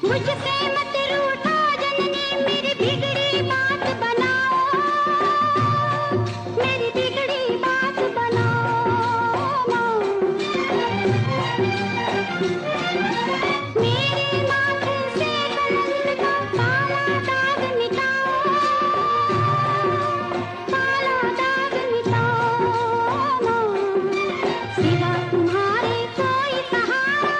मुझसे मत रूठो जननी, मेरी बिगड़ी बात बनाओ, मेरी बिगड़ी बात बनाओ माँ। मेरे माथे से कलंक का काला दाग मिटाओ, काला दाग मिटाओ माँ। सिवा तुम्हारे कोई सहारा